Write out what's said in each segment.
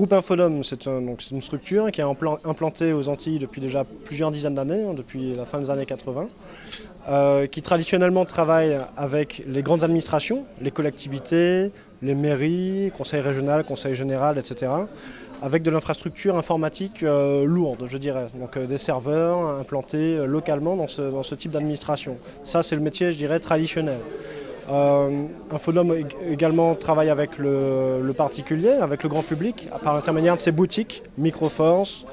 groupe Infodome, c'est une structure qui est implantée aux Antilles depuis déjà plusieurs dizaines d'années, depuis la fin des années 80, qui traditionnellement travaille avec les grandes administrations, les collectivités, les mairies, conseil régional, conseil général, etc., avec de l'infrastructure informatique lourde, je dirais, donc des serveurs implantés localement dans ce type d'administration. Ça, c'est le métier, je dirais, traditionnel. Infodome également travaille avec le particulier, avec le grand public, par l'intermédiaire de ses boutiques, Microforce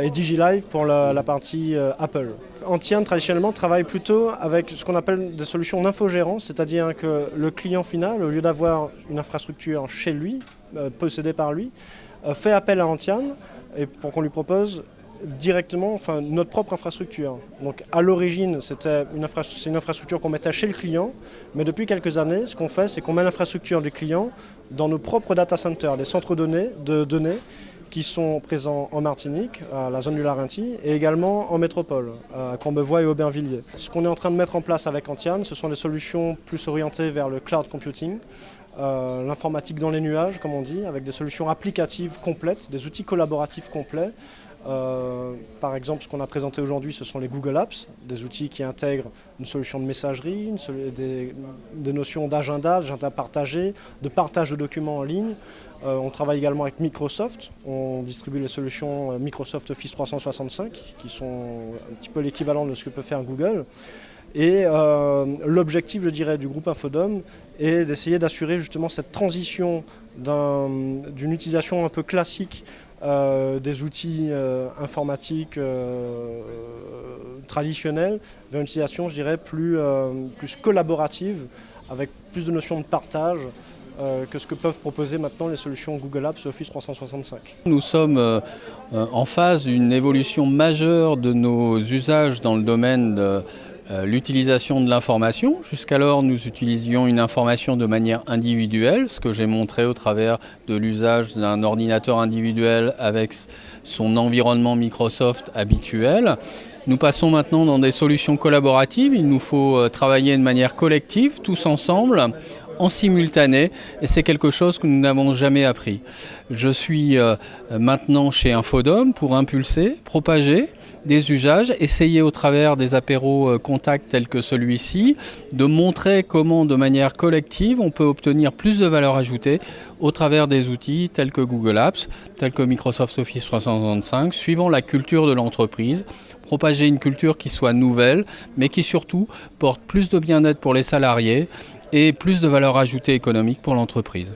et DigiLive pour la partie Apple. Antian traditionnellement travaille plutôt avec ce qu'on appelle des solutions d'infogérance, c'est-à-dire que le client final, au lieu d'avoir une infrastructure chez lui, possédée par lui, fait appel à Antian et pour qu'on lui propose directement notre propre infrastructure. Donc à l'origine, c'est une infrastructure qu'on mettait chez le client, mais depuis quelques années, ce qu'on fait, c'est qu'on met l'infrastructure du client dans nos propres data centers, les centres de données qui sont présents en Martinique, à la zone du Larentie, et également en métropole, à Courbevoie et Aubervilliers. Ce qu'on est en train de mettre en place avec Antian, ce sont des solutions plus orientées vers le cloud computing, l'informatique dans les nuages, comme on dit, avec des solutions applicatives complètes, des outils collaboratifs complets. Par exemple, ce qu'on a présenté aujourd'hui, ce sont les Google Apps, des outils qui intègrent une solution de messagerie, des notions d'agenda partagé, de partage de documents en ligne. On travaille également avec Microsoft, on distribue les solutions Microsoft Office 365, qui sont un petit peu l'équivalent de ce que peut faire Google. Et l'objectif, je dirais, du groupe Infodome est d'essayer d'assurer justement cette transition d'une utilisation un peu classique des outils informatiques traditionnels vers une utilisation, je dirais, plus collaborative, avec plus de notions de partage que ce que peuvent proposer maintenant les solutions Google Apps et Office 365. Nous sommes en phase d'une évolution majeure de nos usages dans le domaine de l'utilisation de l'information. Jusqu'alors, nous utilisions une information de manière individuelle, ce que j'ai montré au travers de l'usage d'un ordinateur individuel avec son environnement Microsoft habituel. Nous passons maintenant dans des solutions collaboratives. Il nous faut travailler de manière collective, tous ensemble, en simultané, et c'est quelque chose que nous n'avons jamais appris. Je suis maintenant chez Infodome pour impulser, propager des usages, essayer au travers des apéros contacts tels que celui-ci, de montrer comment de manière collective on peut obtenir plus de valeur ajoutée au travers des outils tels que Google Apps, tels que Microsoft Office 365, suivant la culture de l'entreprise, propager une culture qui soit nouvelle, mais qui surtout porte plus de bien-être pour les salariés et plus de valeur ajoutée économique pour l'entreprise.